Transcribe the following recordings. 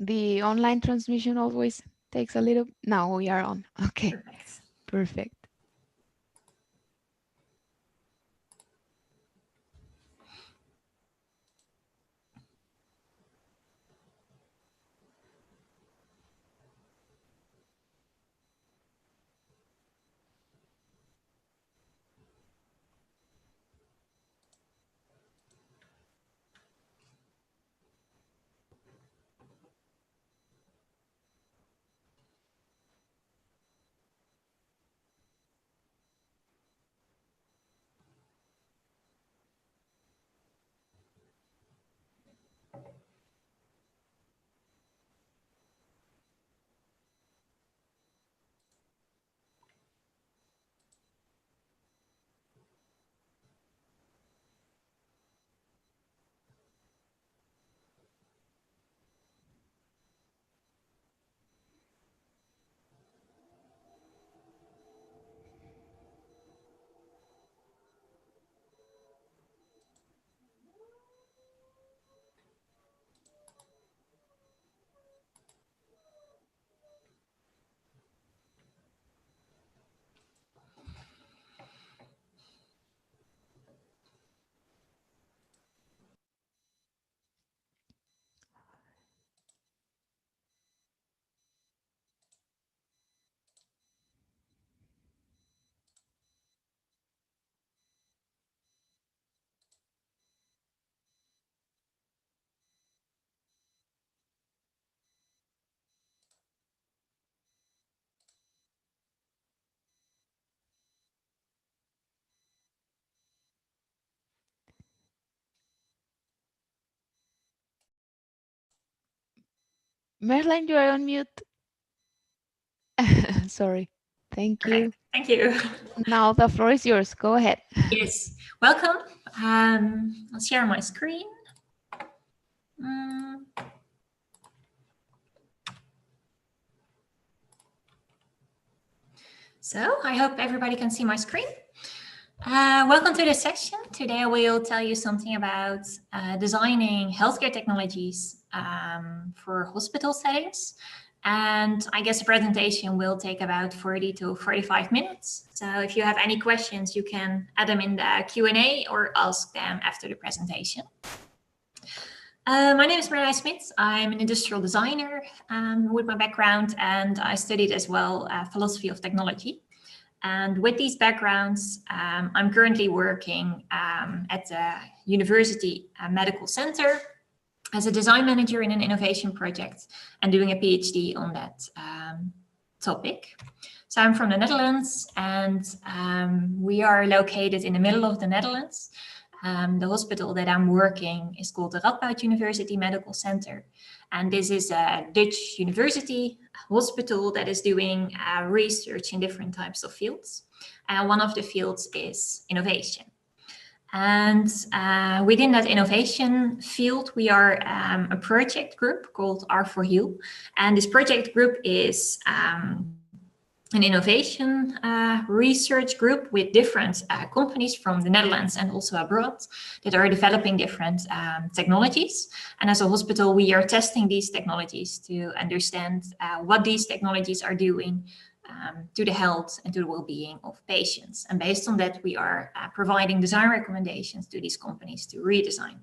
The online transmission always takes a little. Now we are on. Okay, Perfect. perfect. Merlin, you are on mute. Sorry. Thank you. Perfect. Thank you. Now the floor is yours. Go ahead. Yes. Welcome. I'll share my screen. Mm. So I hope everybody can see my screen. Welcome to this session. Today I will tell you something about designing healthcare technologies for hospital settings. And I guess the presentation will take about 40 to 45 minutes. So if you have any questions, you can add them in the Q&A or ask them after the presentation. My name is Marlijn Smit. I'm an industrial designer with my background, and I studied as well philosophy of technology. And with these backgrounds, I'm currently working at the University Medical Center as a design manager in an innovation project and doing a PhD on that topic. So I'm from the Netherlands, and we are located in the middle of the Netherlands. The hospital that I'm working is called the Radboud University Medical Center. And this is a Dutch university hospital that is doing research in different types of fields. One of the fields is innovation. And within that innovation field, we are a project group called R4U. And this project group is an innovation research group with different companies from the Netherlands and also abroad that are developing different technologies. And as a hospital, we are testing these technologies to understand what these technologies are doing to the health and to the well-being of patients. And based on that, we are providing design recommendations to these companies to redesign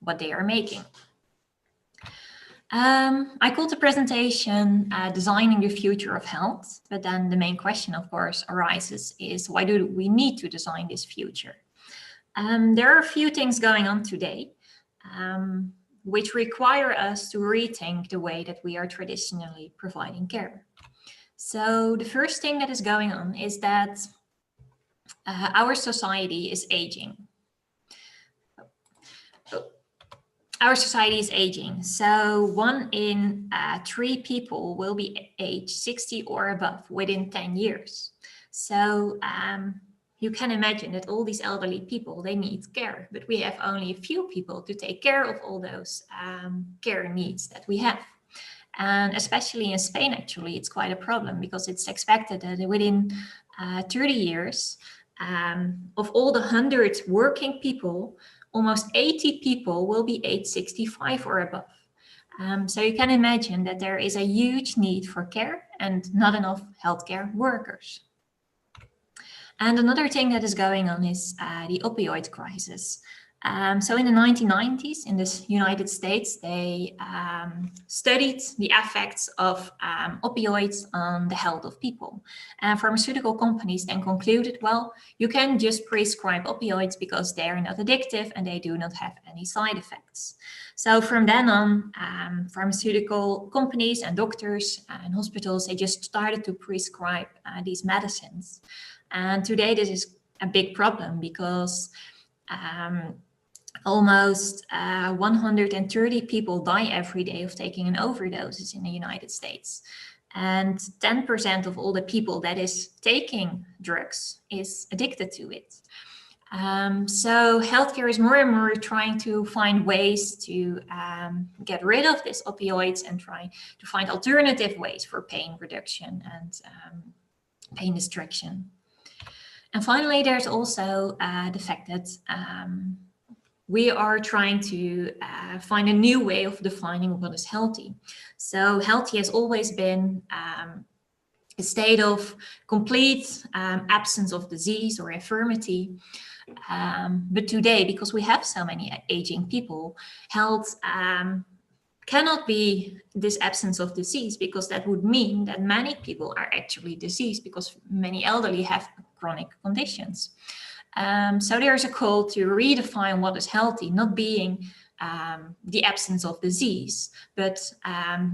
what they are making. I called the presentation Designing the Future of Health, but then the main question, of course, arises is why do we need to design this future? There are a few things going on today which require us to rethink the way that we are traditionally providing care. So the first thing that is going on is that our society is aging. Our society is aging, so 1 in 3 people will be age 60 or above within 10 years. So you can imagine that all these elderly people, they need care, but we have only a few people to take care of all those care needs that we have. And especially in Spain, actually, it's quite a problem because it's expected that within 30 years, of all the 100 working people, almost 80 people will be age 65 or above, So you can imagine that there is a huge need for care and not enough healthcare workers. And another thing that is going on is the opioid crisis. So in the 1990s in the United States, they studied the effects of opioids on the health of people. And pharmaceutical companies then concluded, well, you can just prescribe opioids because they are not addictive and they do not have any side effects. So from then on, pharmaceutical companies and doctors and hospitals, they just started to prescribe these medicines. And today this is a big problem because almost 130 people die every day of taking an overdose in the United States. And 10% of all the people that is taking drugs is addicted to it. So healthcare is more and more trying to find ways to get rid of these opioids and try to find alternative ways for pain reduction and pain distraction. And finally, there's also the fact that we are trying to find a new way of defining what is healthy. So healthy has always been a state of complete absence of disease or infirmity. But today, because we have so many aging people, health cannot be this absence of disease, because that would mean that many people are actually diseased because many elderly have chronic conditions. So there's a call to redefine what is healthy, not being the absence of disease, but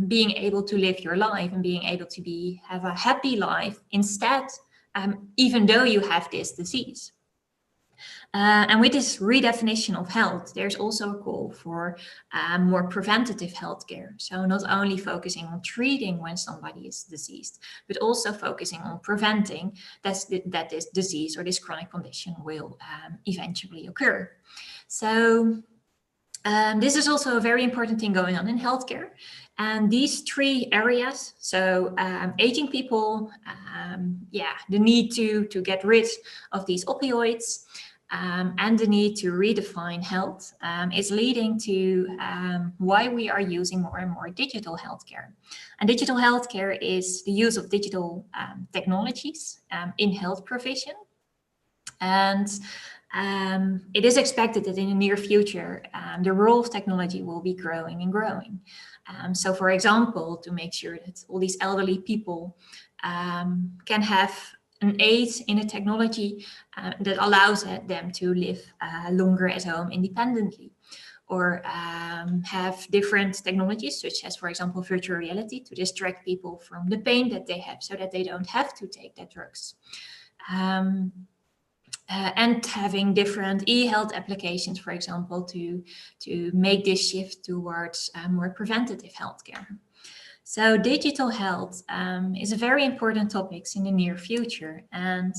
being able to live your life and being able to have a happy life instead, even though you have this disease. And with this redefinition of health, there's also a call for more preventative healthcare. So not only focusing on treating when somebody is diseased, but also focusing on preventing that this disease or this chronic condition will eventually occur. So this is also a very important thing going on in healthcare. And these three areas, so aging people, the need to get rid of these opioids, and the need to redefine health is leading to why we are using more and more digital healthcare. And digital healthcare is the use of digital technologies in health provision. And it is expected that in the near future, the role of technology will be growing and growing. So for example, to make sure that all these elderly people can have an aid in a technology that allows them to live longer at home independently, or have different technologies such as, for example, virtual reality to distract people from the pain that they have so that they don't have to take their drugs. And having different e-health applications, for example, to make this shift towards more preventative healthcare. So digital health is a very important topic in the near future. And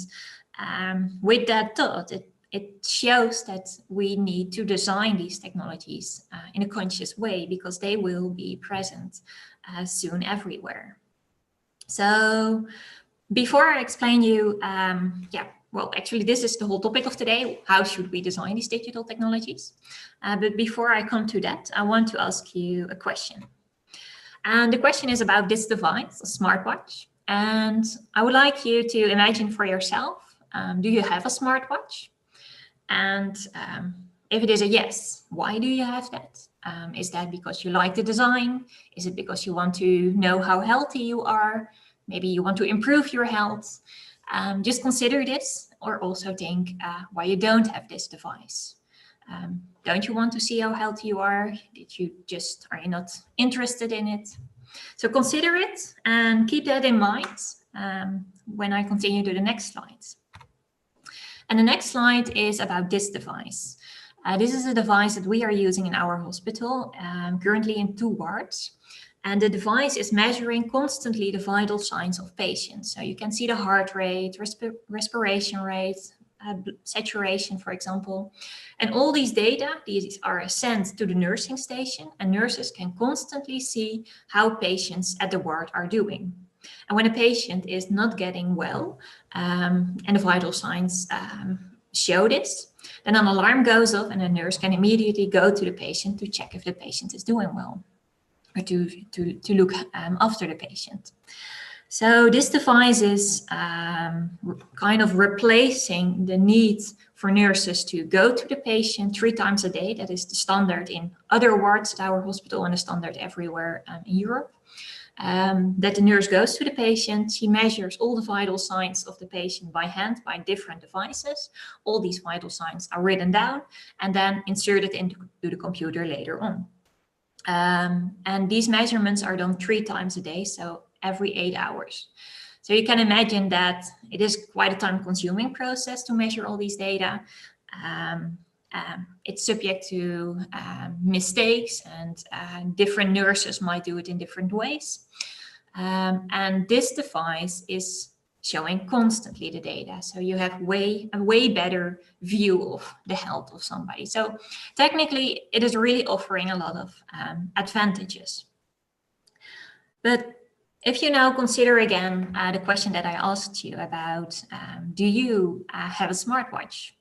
with that thought, it shows that we need to design these technologies in a conscious way, because they will be present soon everywhere. So before I explain you, well, actually, this is the whole topic of today. How should we design these digital technologies? But before I come to that, I want to ask you a question. And the question is about this device, a smartwatch. And I would like you to imagine for yourself, do you have a smartwatch? And if it is a yes, why do you have that? Is that because you like the design? Is it because you want to know how healthy you are? Maybe you want to improve your health. Just consider this, or also think why you don't have this device. Don't you want to see how healthy you are? Are you not interested in it? So consider it and keep that in mind when I continue to the next slide. And the next slide is about this device. This is a device that we are using in our hospital, currently in 2 wards. And the device is measuring constantly the vital signs of patients. So you can see the heart rate, respiration rate, saturation, for example. And all these data, these are sent to the nursing station, and nurses can constantly see how patients at the ward are doing. And when a patient is not getting well, and the vital signs show this, then an alarm goes off and a nurse can immediately go to the patient to check if the patient is doing well. to look after the patient. So this device is kind of replacing the need for nurses to go to the patient 3 times a day. That is the standard in other wards at our hospital and the standard everywhere in Europe. That the nurse goes to the patient, she measures all the vital signs of the patient by hand, by different devices. All these vital signs are written down and then inserted into the computer later on. And these measurements are done 3 times a day, so every 8 hours. So you can imagine that it is quite a time-consuming process to measure all these data. It's subject to mistakes, and different nurses might do it in different ways. And this device is showing constantly the data, so you have a way better view of the health of somebody. So technically, it is really offering a lot of advantages. But if you now consider again the question that I asked you about, do you have a smartwatch?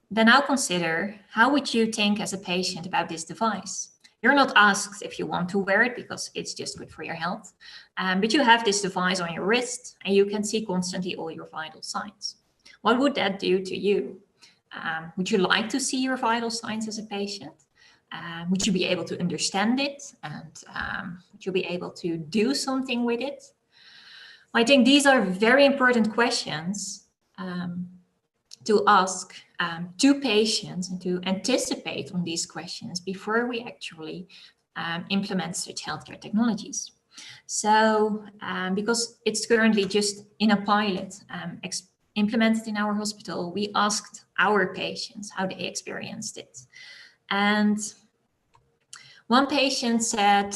Then now consider, how would you think as a patient about this device? You're not asked if you want to wear it because it's just good for your health, but you have this device on your wrist and you can see constantly all your vital signs. What would that do to you? Would you like to see your vital signs as a patient? Would you be able to understand it? And would you be able to do something with it? I think these are very important questions to ask to patients and to anticipate on these questions before we actually implement such healthcare technologies. So because it's currently just in a pilot implemented in our hospital, we asked our patients how they experienced it. And one patient said,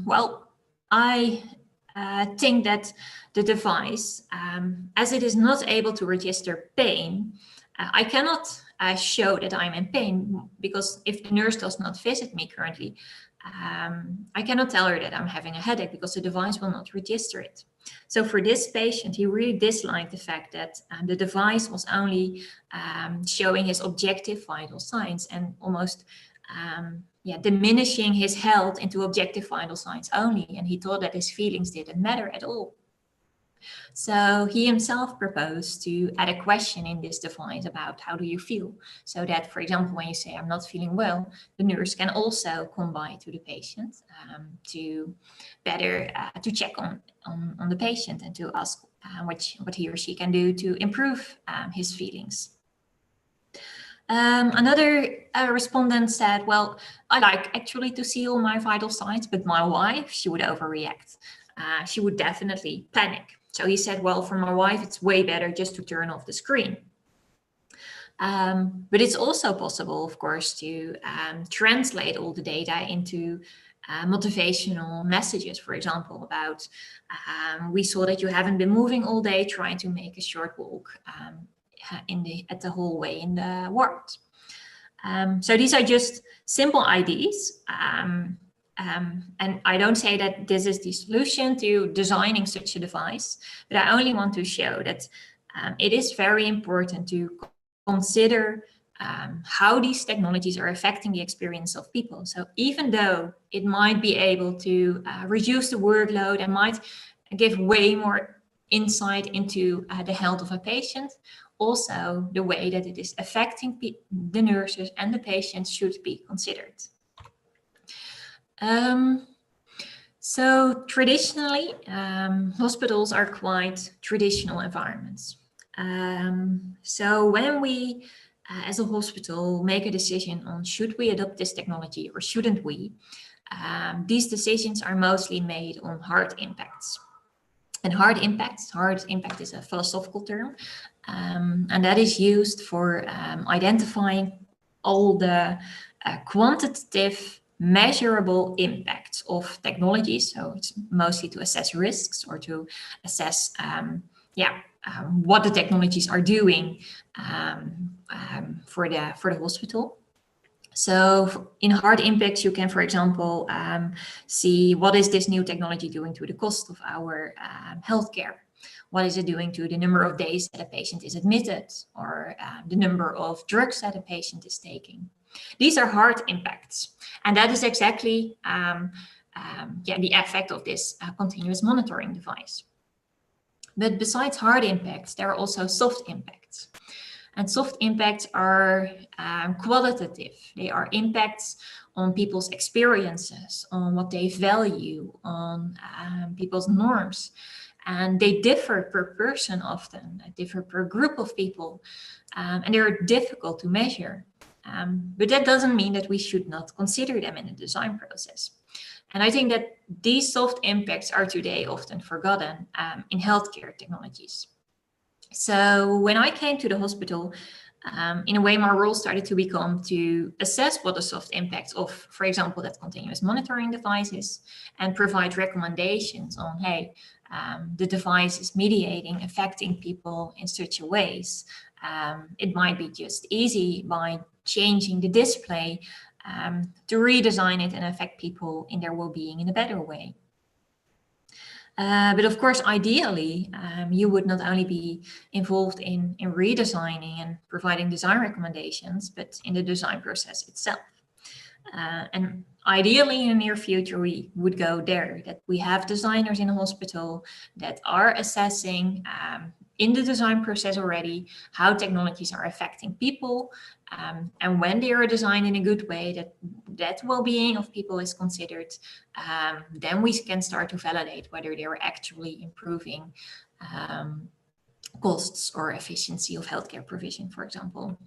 well, I think that the device, as it is not able to register pain, I cannot show that I'm in pain, because if the nurse does not visit me currently, I cannot tell her that I'm having a headache because the device will not register it. So for this patient, he really disliked the fact that the device was only showing his objective vital signs and almost diminishing his health into objective vital signs only. And he thought that his feelings didn't matter at all. So he himself proposed to add a question in this device about how do you feel? So that, for example, when you say I'm not feeling well, the nurse can also come by to the patient to better to check on the patient and to ask what he or she can do to improve his feelings. Another respondent said, well, I like actually to see all my vital signs, but my wife, she would overreact. She would definitely panic. So he said, well, for my wife, it's way better just to turn off the screen. But it's also possible, of course, to translate all the data into motivational messages, for example, about we saw that you haven't been moving all day, trying to make a short walk at the hallway in the ward. So these are just simple ideas. And I don't say that this is the solution to designing such a device, but I only want to show that it is very important to consider how these technologies are affecting the experience of people. So even though it might be able to reduce the workload and might give way more insight into the health of a patient, also the way that it is affecting the nurses and the patients should be considered. So traditionally, hospitals are quite traditional environments. So when we, as a hospital, make a decision on should we adopt this technology or shouldn't we, these decisions are mostly made on hard impacts. And hard impact is a philosophical term, and that is used for identifying all the quantitative measurable impacts of technologies. So it's mostly to assess risks or to assess what the technologies are doing for the hospital. So in hard impacts, you can, for example, see what is this new technology doing to the cost of our healthcare? What is it doing to the number of days that a patient is admitted, or the number of drugs that a patient is taking? These are hard impacts, and that is exactly the effect of this continuous monitoring device. But besides hard impacts, there are also soft impacts. And soft impacts are qualitative. They are impacts on people's experiences, on what they value, on people's norms. And they differ per person often, they differ per group of people, and they're difficult to measure. But that doesn't mean that we should not consider them in the design process. And I think that these soft impacts are today often forgotten in healthcare technologies. So when I came to the hospital, in a way, my role started to become to assess what the soft impacts of, for example, that continuous monitoring device is, and provide recommendations on, hey, the device is mediating, affecting people in such a ways. It might be just easy by changing the display to redesign it and affect people in their well-being in a better way. But of course, ideally, you would not only be involved in redesigning and providing design recommendations, but in the design process itself. And ideally, in the near future, we would go there, that we have designers in a hospital that are assessing in the design process already how technologies are affecting people. And when they are designed in a good way, that well-being of people is considered, then we can start to validate whether they are actually improving costs or efficiency of healthcare provision, for example.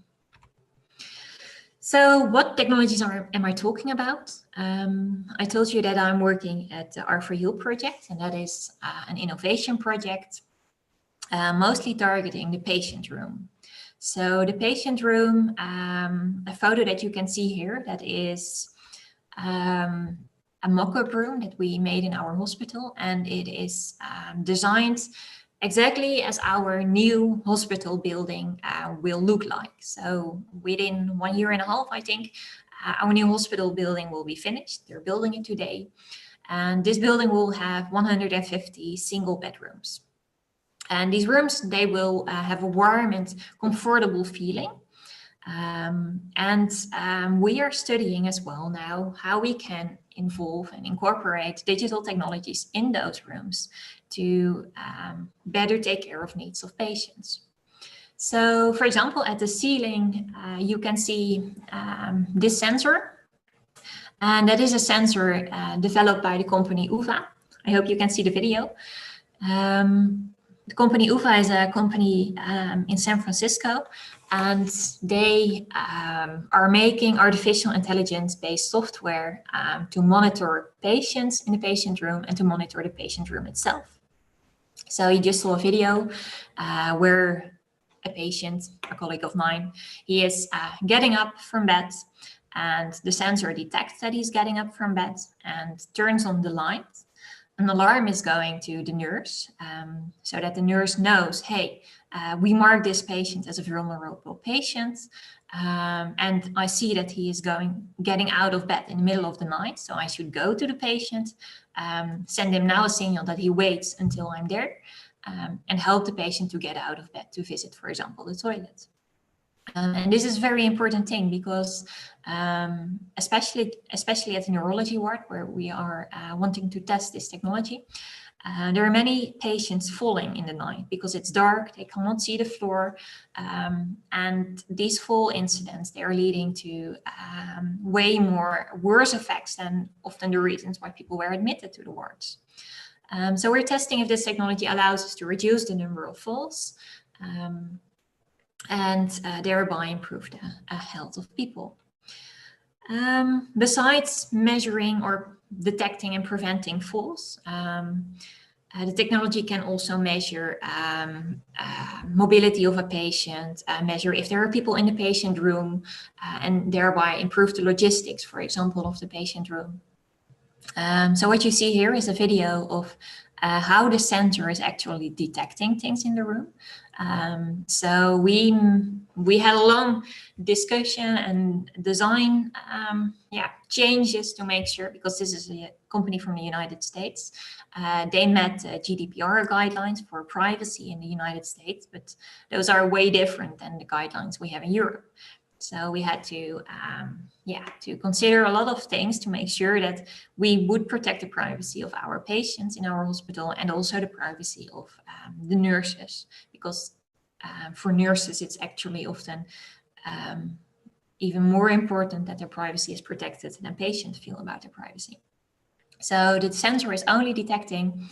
So what technologies am I talking about? I told you that I'm working at the R4U project, and that is an innovation project, mostly targeting the patient room. So the patient room, a photo that you can see here, that is a mock-up room that we made in our hospital, and it is designed exactly as our new hospital building will look like. So within 1.5 years, I think, our new hospital building will be finished. They're building it today. And this building will have 150 single bedrooms. And these rooms, they will have a warm and comfortable feeling. We are studying as well now how we can involve and incorporate digital technologies in those rooms to better take care of needs of patients. So, for example, at the ceiling, you can see this sensor. And that is a sensor developed by the company UVA. I hope you can see the video. The company UVA is a company in San Francisco, and they are making artificial intelligence-based software to monitor patients in the patient room and to monitor the patient room itself. So you just saw a video where a patient, a colleague of mine, he is getting up from bed, and the sensor detects that he's getting up from bed and turns on the light. An alarm is going to the nurse so that the nurse knows, hey, we mark this patient as a vulnerable patient, and I see that he is getting out of bed in the middle of the night, so I should go to the patient, send him now a signal that he waits until I'm there, and help the patient to get out of bed to visit, for example, the toilet. And this is a very important thing because especially at the neurology ward where we are wanting to test this technology, there are many patients falling in the night because it's dark, they cannot see the floor, and these fall incidents, they are leading to way more worse effects than often the reasons why people were admitted to the wards. So we're testing if this technology allows us to reduce the number of falls, and thereby improve the health of people. Besides measuring or detecting and preventing falls, the technology can also measure mobility of a patient, measure if there are people in the patient room, and thereby improve the logistics, for example, of the patient room. So what you see here is a video of how the sensor is actually detecting things in the room. So we had a long discussion and design changes to make sure, because this is a company from the United States. They met GDPR guidelines for privacy in the United States, but those are way different than the guidelines we have in Europe. So we had to, to consider a lot of things to make sure that we would protect the privacy of our patients in our hospital and also the privacy of the nurses, because for nurses, it's actually often even more important that their privacy is protected than patients feel about their privacy. So the sensor is only detecting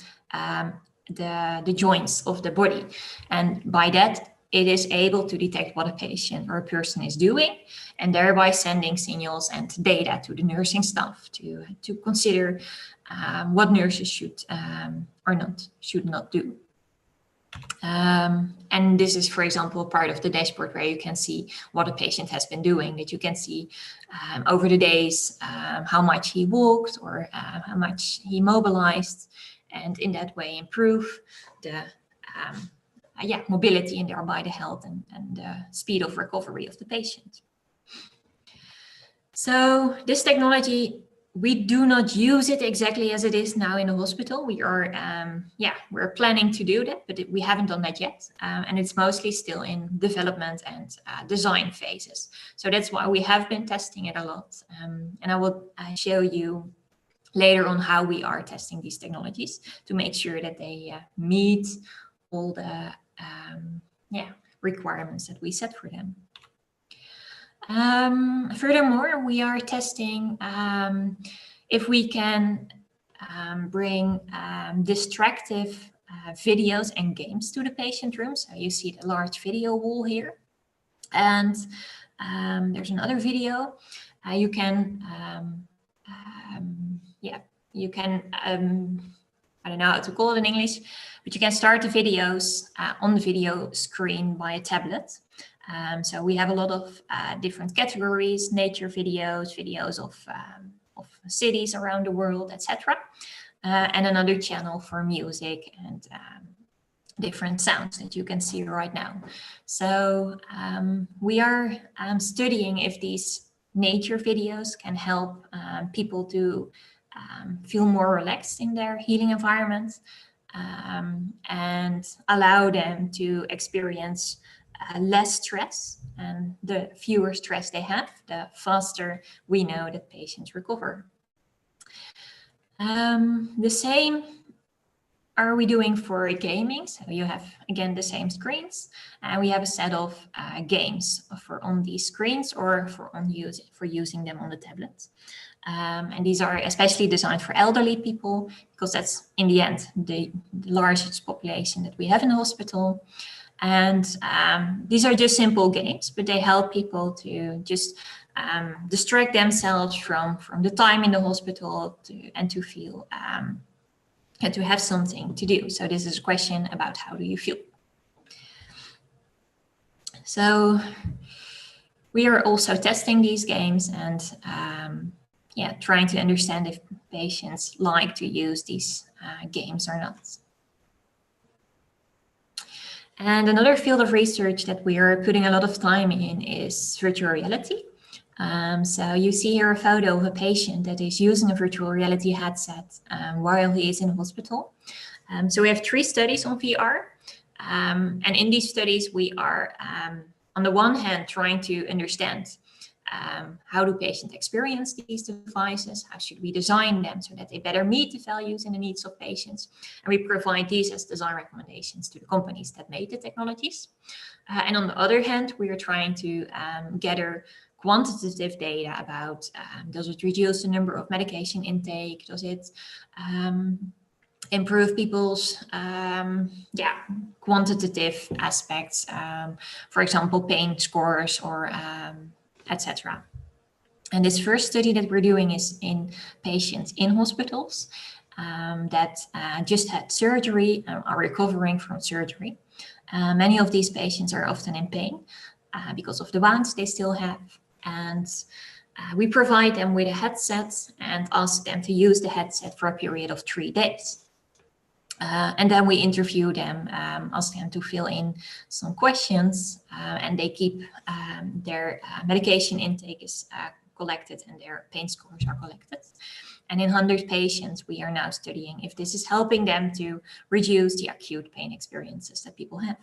the joints of the body, and by that it is able to detect what a patient or a person is doing, and thereby sending signals and data to the nursing staff to consider what nurses should or should not do. And this is, for example, part of the dashboard where you can see what a patient has been doing, that you can see over the days how much he walked or how much he mobilized, and in that way improve the mobility and thereby the health and the speed of recovery of the patient. So this technology, we do not use it exactly as it is now in the hospital. We are, we're planning to do that, but we haven't done that yet. And it's mostly still in development and design phases. So that's why we have been testing it a lot. And I will show you later on how we are testing these technologies to make sure that they meet all the requirements that we set for them. Furthermore, we are testing if we can bring distractive videos and games to the patient room. So you see the large video wall here, and there's another video. You can I don't know how to call it in English, but you can start the videos on the video screen by a tablet. So we have a lot of different categories: nature videos, videos of cities around the world, etc. And another channel for music and different sounds that you can see right now. So we are studying if these nature videos can help people to feel more relaxed in their healing environment and allow them to experience less stress, and the fewer stress they have, the faster we know that patients recover. The same are we doing for gaming. So you have, again, the same screens, and we have a set of games for on these screens or for using them on the tablets. And these are especially designed for elderly people, because that's, in the end, the largest population that we have in the hospital. And these are just simple games, but they help people to just distract themselves from the time in the hospital and to feel and to have something to do. So this is a question about how do you feel. So we are also testing these games and trying to understand if patients like to use these games or not. And another field of research that we are putting a lot of time in is virtual reality. So you see here a photo of a patient that is using a virtual reality headset while he is in hospital. So we have 3 studies on VR. And in these studies, we are, on the one hand, trying to understand how do patients experience these devices? How should we design them so that they better meet the values and the needs of patients? And we provide these as design recommendations to the companies that made the technologies. And on the other hand, we are trying to gather quantitative data about does it reduce the number of medication intake? Does it improve people's quantitative aspects, for example, pain scores or etc. And this first study that we're doing is in patients in hospitals that just had surgery, are recovering from surgery. Many of these patients are often in pain because of the wounds they still have. And we provide them with a headset and ask them to use the headset for a period of 3 days. And then we interview them, ask them to fill in some questions, and they keep their medication intake is collected and their pain scores are collected. And in 100 patients, we are now studying if this is helping them to reduce the acute pain experiences that people have.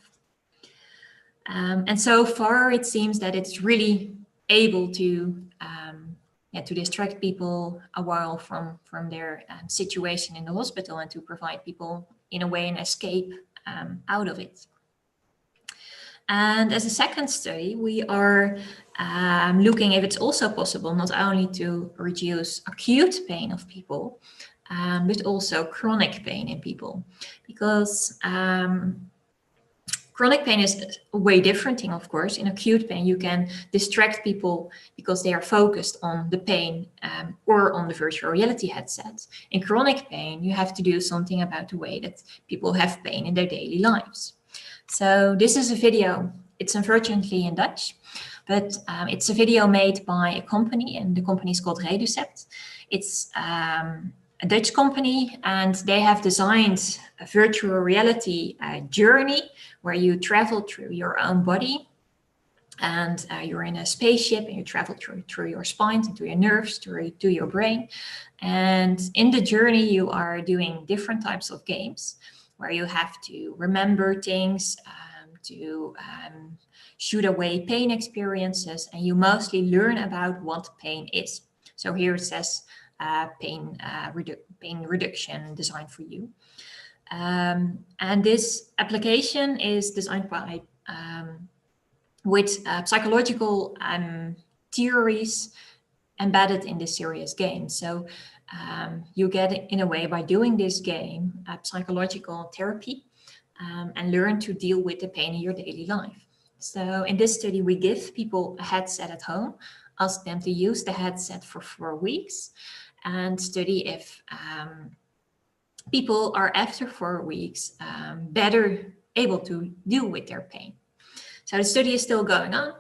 And so far, it seems that it's really able to to distract people a while from their situation in the hospital, and to provide people in a way an escape out of it. And as a second study, we are looking if it's also possible not only to reduce acute pain of people, but also chronic pain in people, because chronic pain is a way different thing, of course. In acute pain, you can distract people because they are focused on the pain or on the virtual reality headset. In chronic pain, you have to do something about the way that people have pain in their daily lives. So this is a video. It's unfortunately in Dutch, but it's a video made by a company, and the company is called Redefining. It's a Dutch company, and they have designed a virtual reality journey where you travel through your own body, and you're in a spaceship, and you travel through your spine, through your nerves, through your brain. And in the journey, you are doing different types of games where you have to remember things, to shoot away pain experiences, and you mostly learn about what pain is. So here it says pain reduction designed for you. And this application is designed by with psychological theories embedded in this serious game. So you get, in a way, by doing this game, psychological therapy, and learn to deal with the pain in your daily life. So in this study, we give people a headset at home, ask them to use the headset for 4 weeks, and study if people are, after 4 weeks, better able to deal with their pain. So the study is still going on.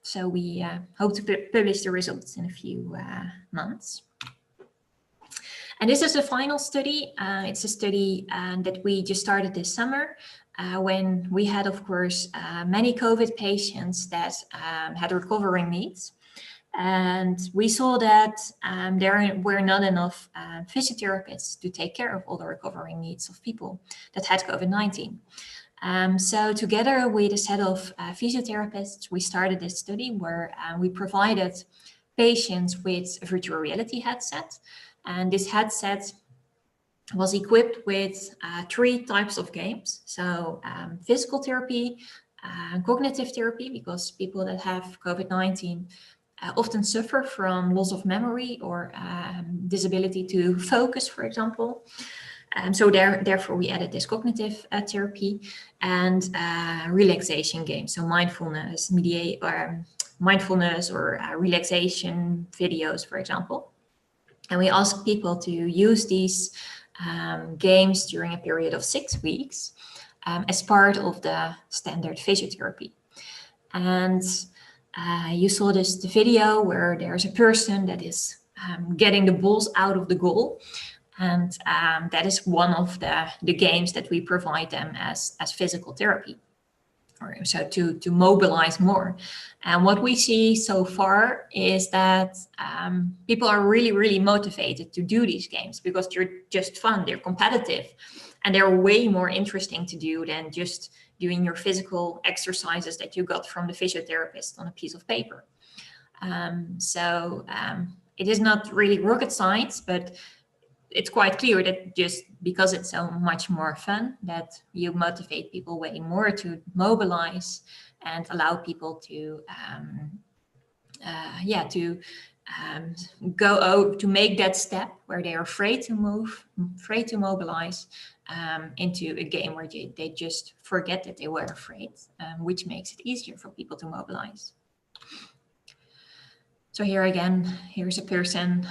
So we hope to publish the results in a few months. And this is the final study. It's a study that we just started this summer, when we had, of course, many COVID patients that had recovering needs. And we saw that there were not enough physiotherapists to take care of all the recovering needs of people that had COVID-19. So together with a set of physiotherapists, we started this study where we provided patients with a virtual reality headset. And this headset was equipped with 3 types of games. So physical therapy, cognitive therapy, because people that have COVID-19 often suffer from loss of memory or disability to focus, for example. So therefore, we added this cognitive therapy and relaxation games. So mindfulness, mindfulness or relaxation videos, for example. And we asked people to use these games during a period of 6 weeks as part of the standard physiotherapy. And you saw the video where there's a person that is getting the balls out of the goal. And that is one of the games that we provide them as physical therapy, or so to mobilize more. And what we see so far is that people are really, really motivated to do these games because they're just fun, they're competitive, and they're way more interesting to do than just doing your physical exercises that you got from the physiotherapist on a piece of paper. So it is not really rocket science, but it's quite clear that just because it's so much more fun, that you motivate people way more to mobilize and allow people to go to make that step where they are afraid to move, afraid to mobilize, into a game where they just forget that they were afraid, which makes it easier for people to mobilize. So here again, here's a person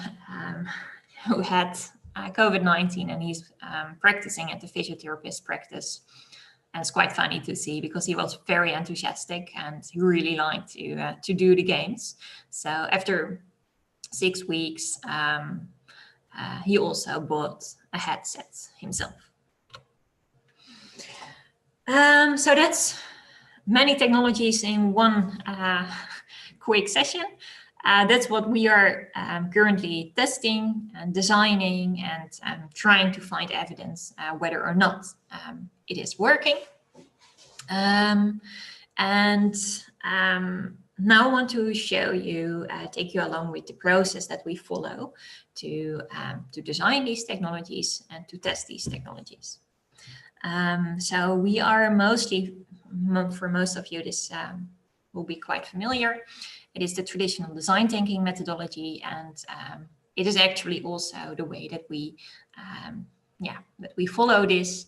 who had COVID-19, and he's practicing at the physiotherapist practice. And it's quite funny to see because he was very enthusiastic and he really liked to do the games. So after 6 weeks, he also bought a headset himself. So that's many technologies in one quick session. That's what we are currently testing and designing and trying to find evidence whether or not it is working. now I want to show you, take you along with the process that we follow to design these technologies and to test these technologies. So we are mostly, for most of you, this will be quite familiar. It is the traditional design thinking methodology, and it is actually also the way that we, that we follow this.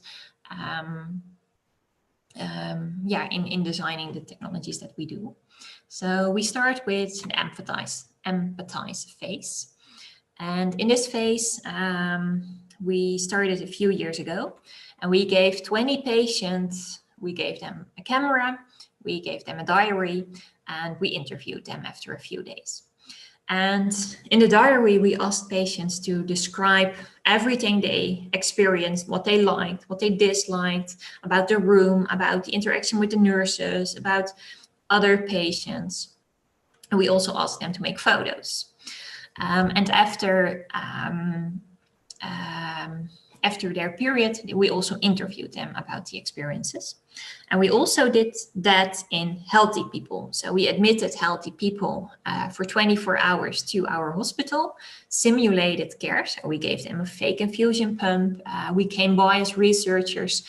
In designing the technologies that we do. So we start with an empathize phase. And in this phase, we started a few years ago, and we gave 20 patients, we gave them a camera, we gave them a diary, and we interviewed them after a few days. And in the diary, we asked patients to describe everything they experienced, what they liked, what they disliked, about the room, about the interaction with the nurses, about other patients. And we also asked them to make photos. And after their period, we also interviewed them about the experiences. And we also did that in healthy people. So we admitted healthy people for 24 hours to our hospital, simulated care. So we gave them a fake infusion pump. We came by as researchers,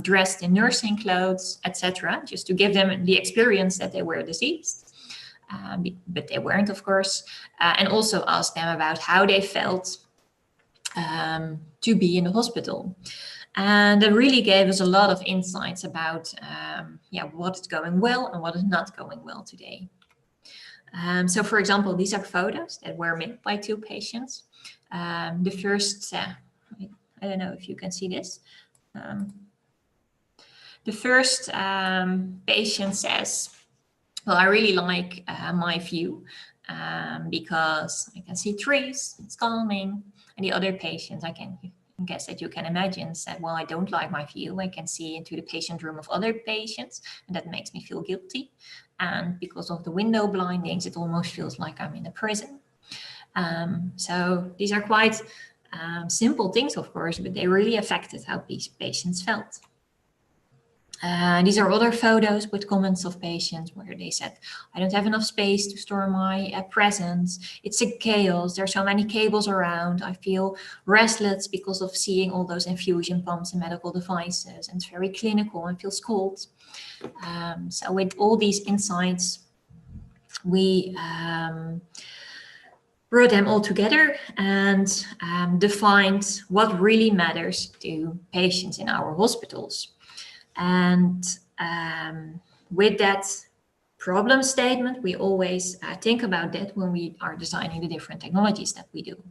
dressed in nursing clothes, etc., just to give them the experience that they were diseased. But they weren't, of course, and also asked them about how they felt to be in the hospital. And that really gave us a lot of insights about what is going well and what is not going well today. So, for example, these are photos that were made by 2 patients. The first, I don't know if you can see this. The first patient says, well, I really like my view because I can see trees, it's calming. And the other patients, I can guess that you can imagine, said, well, I don't like my view. I can see into the patient room of other patients, and that makes me feel guilty. And because of the window blindings, it almost feels like I'm in a prison. So these are quite simple things, of course, but they really affected how these patients felt. These are other photos with comments of patients where they said, I don't have enough space to store my presents. It's a chaos. There are so many cables around. I feel restless because of seeing all those infusion pumps and medical devices. And it's very clinical and feels cold. So with all these insights, we brought them all together and defined what really matters to patients in our hospitals. And with that problem statement, we always think about that when we are designing the different technologies that we do.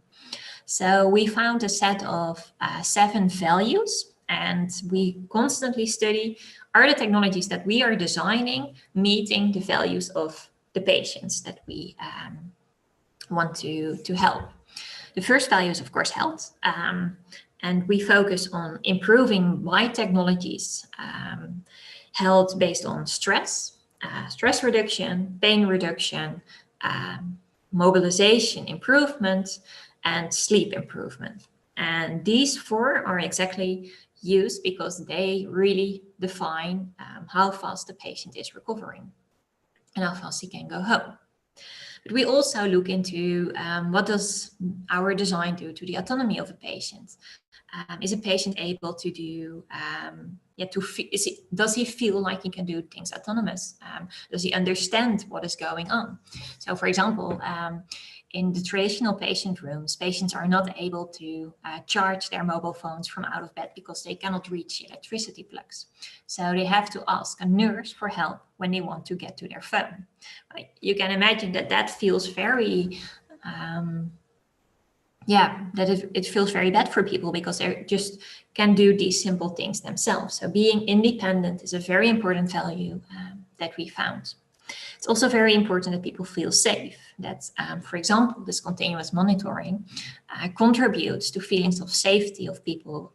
So we found a set of 7 values, and we constantly study, are the technologies that we are designing meeting the values of the patients that we want to help. The first value is, of course, health. And we focus on improving by technologies, health based on stress, stress reduction, pain reduction, mobilization improvement, and sleep improvement. And these 4 are exactly used because they really define how fast the patient is recovering and how fast he can go home. But we also look into what does our design do to the autonomy of a patient? Is a patient able to do, does he feel like he can do things autonomous? Does he understand what is going on? So, for example, in the traditional patient rooms, patients are not able to charge their mobile phones from out of bed because they cannot reach electricity plugs. So they have to ask a nurse for help when they want to get to their phone. Right? You can imagine that feels very... it feels very bad for people because they just can do these simple things themselves. So being independent is a very important value that we found. It's also very important that people feel safe. That, for example, this continuous monitoring contributes to feelings of safety of people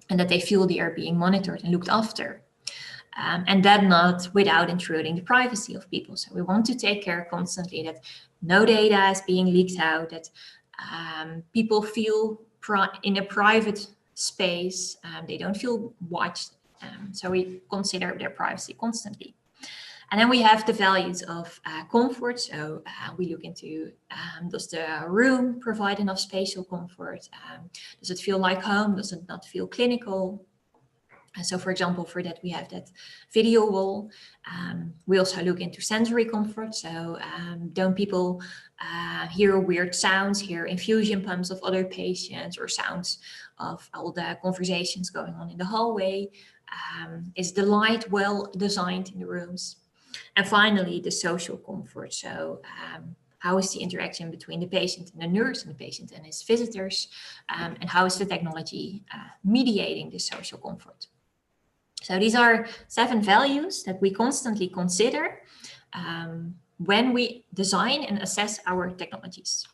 and that they feel they are being monitored and looked after. And that not without intruding the privacy of people. So we want to take care constantly that no data is being leaked out, that people feel in a private space, they don't feel watched. So we consider their privacy constantly. And then we have the values of comfort. So we look into, does the room provide enough spatial comfort? Does it feel like home? Does it not feel clinical? And so, for example, for that, we have that video wall. We also look into sensory comfort. So don't people hear weird sounds, hear infusion pumps of other patients, or sounds of all the conversations going on in the hallway? Is the light well designed in the rooms? And finally, the social comfort. So how is the interaction between the patient and the nurse, and the patient and his visitors? And how is the technology mediating this social comfort? So these are 7 values that we constantly consider when we design and assess our technologies.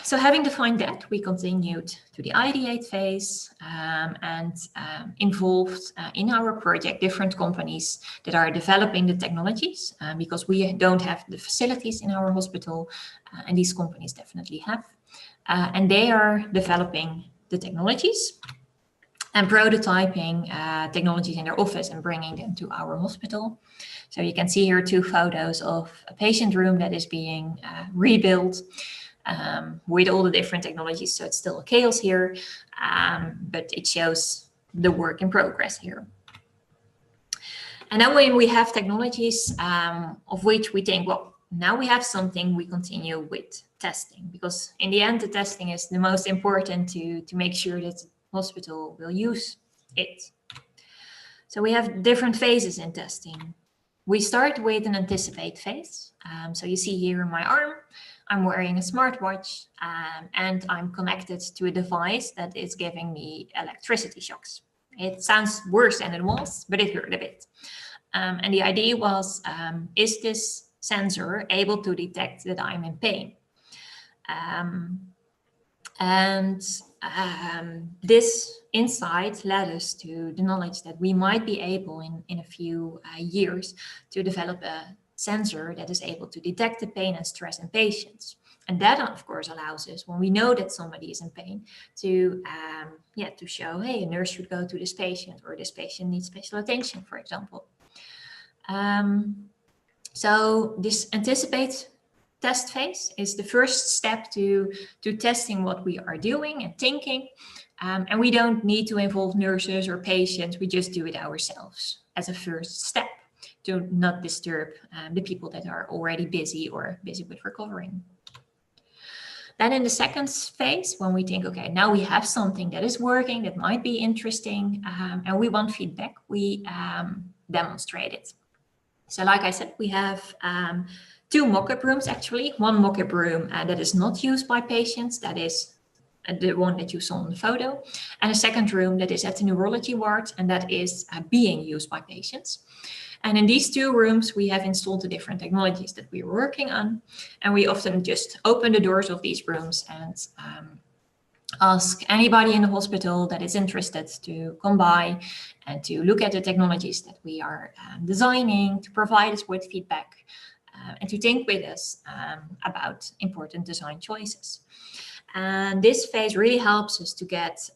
So having defined that, we continued to the ideate phase and involved in our project different companies that are developing the technologies, because we don't have the facilities in our hospital, and these companies definitely have. And they are developing the technologies and prototyping technologies in their office and bringing them to our hospital. So you can see here 2 photos of a patient room that is being rebuilt with all the different technologies. So it's still a chaos here, but it shows the work in progress here. And then when we have technologies of which we think, well, now we have something, we continue with testing, because in the end, the testing is the most important to make sure that hospital will use it. So we have different phases in testing. We start with an anticipate phase. So you see here in my arm, I'm wearing a smartwatch and I'm connected to a device that is giving me electricity shocks. It sounds worse than it was, but it hurt a bit. And the idea was, is this sensor able to detect that I'm in pain? This insight led us to the knowledge that we might be able in a few years to develop a sensor that is able to detect the pain and stress in patients. And that, of course, allows us, when we know that somebody is in pain, to show, hey, a nurse should go to this patient, or this patient needs special attention, for example. So this anticipate test phase is the first step to testing what we are doing and thinking. And we don't need to involve nurses or patients. We just do it ourselves as a first step to not disturb the people that are already busy or busy with recovering. Then in the second phase, when we think, okay, now we have something that is working, that might be interesting, and we want feedback, we demonstrate it. So like I said, we have 2 mock-up rooms, actually. One mock-up room that is not used by patients, that is the one that you saw in the photo, and a second room that is at the neurology ward, and that is being used by patients. And in these 2 rooms, we have installed the different technologies that we are working on, and we often just open the doors of these rooms and ask anybody in the hospital that is interested to come by and to look at the technologies that we are designing, to provide us with feedback, and to think with us about important design choices. And this phase really helps us to get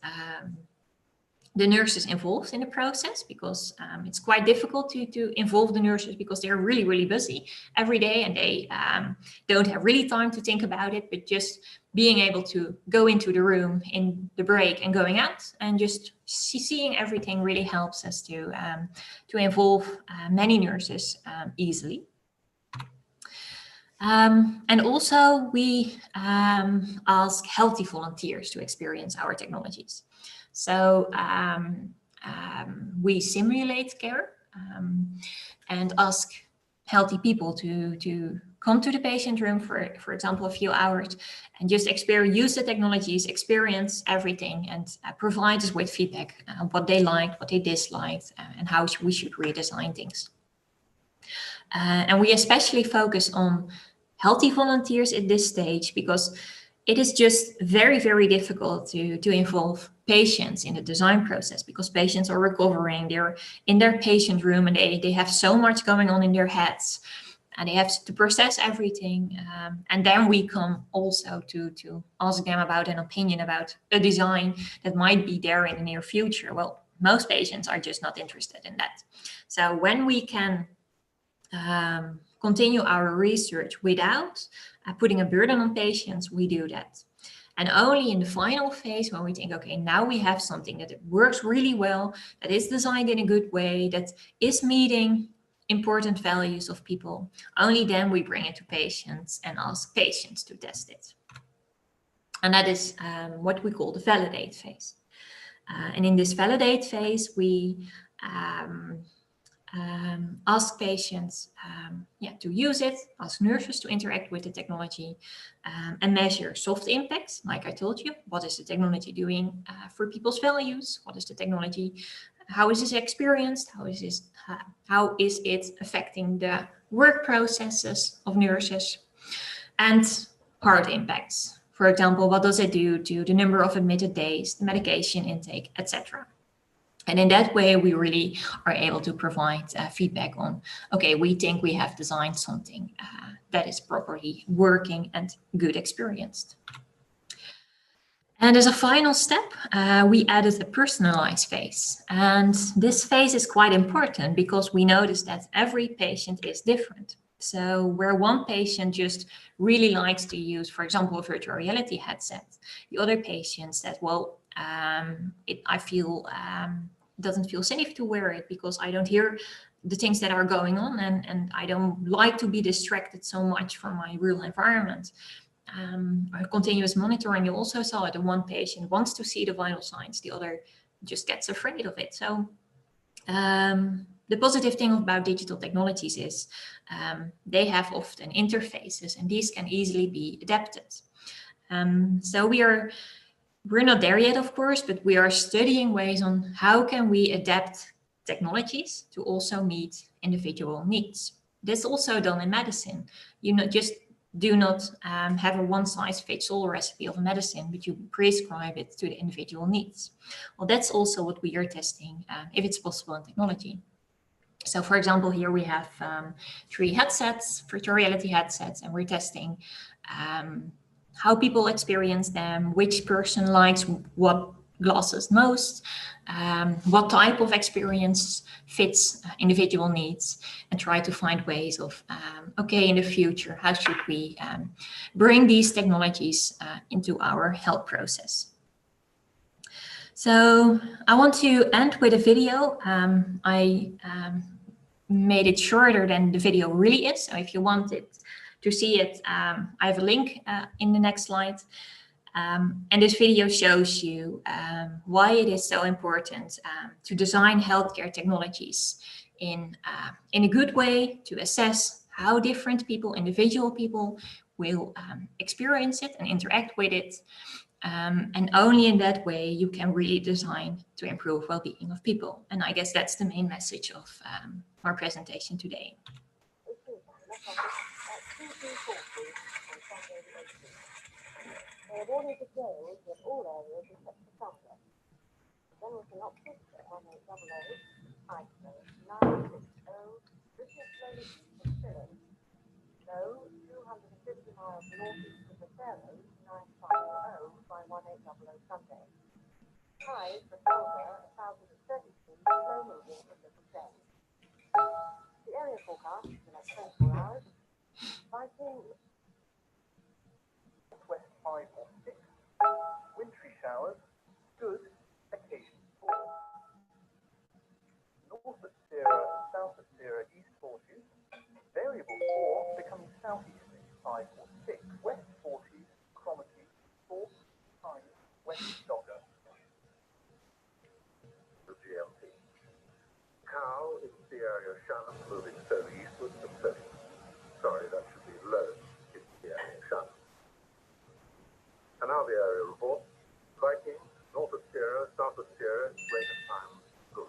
the nurses involved in the process, because it's quite difficult to involve the nurses, because they're really, really busy every day, and they don't have really time to think about it. But just being able to go into the room in the break and going out and just seeing everything really helps us to involve many nurses easily. And also we ask healthy volunteers to experience our technologies. So we simulate care and ask healthy people to come to the patient room for example, a few hours, and just use the technologies, experience everything, and provide us with feedback on what they liked, what they disliked, and how we should redesign things. And we especially focus on healthy volunteers at this stage, because it is just very, very difficult to involve patients in the design process, because patients are recovering, they're in their patient room, and they have so much going on in their heads, and they have to process everything. And then we come also to ask them about an opinion about a design that might be there in the near future. Well, most patients are just not interested in that. So when we can continue our research without putting a burden on patients, we do that. And only in the final phase, when we think, okay, now we have something that works really well, that is designed in a good way, that is meeting important values of people, only then we bring it to patients and ask patients to test it. And that is what we call the validate phase. And in this validate phase, we ask patients to use it, ask nurses to interact with the technology, and measure soft impacts. Like I told you, what is the technology doing for people's values? What is the technology? How is this experienced? How is it affecting the work processes of nurses? And hard impacts. For example, what does it do to the number of admitted days, the medication intake, etc. And in that way, we really are able to provide feedback on, okay, we think we have designed something that is properly working and good experienced. And as a final step, we added a personalized phase. And this phase is quite important because we noticed that every patient is different. So where one patient just really likes to use, for example, a virtual reality headset, the other patients that, well, I feel doesn't feel safe to wear it because I don't hear the things that are going on and I don't like to be distracted so much from my real environment. Continuous monitoring, you also saw it. The one patient wants to see the vital signs, the other just gets afraid of it. So the positive thing about digital technologies is they have often interfaces and these can easily be adapted. So we're not there yet, of course, but we are studying ways on how can we adapt technologies to also meet individual needs. This is also done in medicine. You do not have a one-size-fits-all recipe of a medicine, but you prescribe it to the individual needs. Well, that's also what we are testing, if it's possible in technology. So, for example, here we have 3 headsets, virtual reality headsets, and we're testing how people experience them, which person likes what glasses most, what type of experience fits individual needs, and try to find ways of, okay, in the future, how should we bring these technologies into our health process? So I want to end with a video. I made it shorter than the video really is. So if you want to see it, I have a link in the next slide. And this video shows you why it is so important to design healthcare technologies in a good way to assess how different people, individual people, will experience it and interact with it. And only in that way you can really design to improve well-being of people. And I guess that's the main message of our presentation today. They have ordered the jails in all areas except for Suffolk. General synopsis at 1800, Typeform 960, British Lady from Philip. No, 250 miles northeast of the Pharaoh, 9500 by 1800 Sunday. Tide for Carlota, 1032, slow moving from Little Bay. The area forecast for the next 24 hours. Viking. West 5 or 6, wintry showers, good, occasion 4. North of Sierra and south of Sierra, east 40s, variable 4 becoming southeasterly 5 or 6, west 40s, chromaty 4, 5, west dogger. The GLT. Cow in Sierra Shannon moving further eastward to 30. Sorry, that should be low in Sierra Shannon. And now the area report. Viking, north of Sierra, south of Sierra, rain and time, good.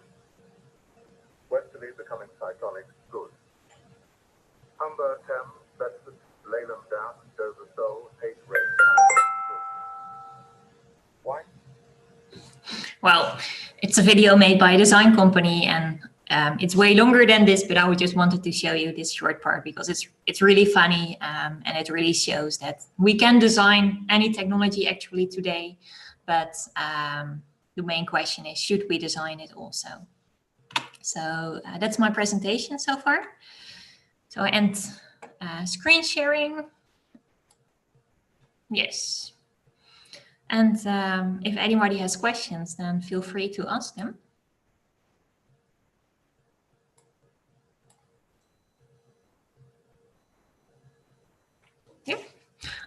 Westerly becoming cyclonic, good. Humber, Thames, Bedford, Leyland Down, Dover Seoul, 8 rain time, good. Why? Well, it's a video made by a design company and it's way longer than this, but I just wanted to show you this short part because it's really funny and it really shows that we can design any technology actually today, but the main question is, should we design it also? So that's my presentation so far. So I end screen sharing. Yes. And if anybody has questions, then feel free to ask them. Yeah,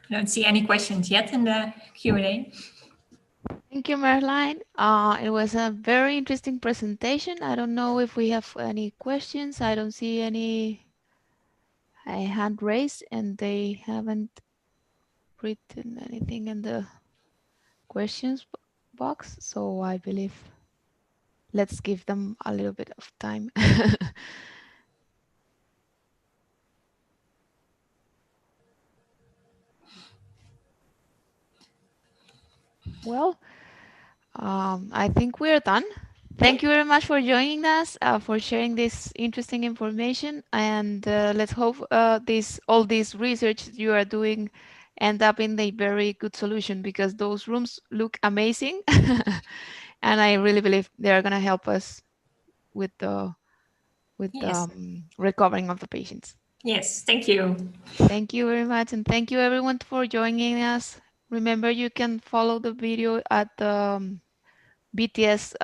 I don't see any questions yet in the Q&A. Thank you, Marlene. It was a very interesting presentation. I don't know if we have any questions. I don't see any hand raised, and they haven't written anything in the questions box. So I believe let's give them a little bit of time. Well, I think we're done. Thank you very much for joining us, for sharing this interesting information, and let's hope all this research you are doing end up in a very good solution, because those rooms look amazing, and I really believe they are going to help us with the Yes. recovering of the patients. Yes, thank you. Thank you very much, and thank you everyone for joining us. Remember, you can follow the video at the BTS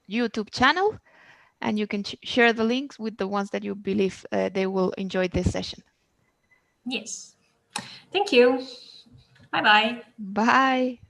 YouTube channel, and you can share the links with the ones that you believe they will enjoy this session. Yes. Thank you. Bye-bye. Bye.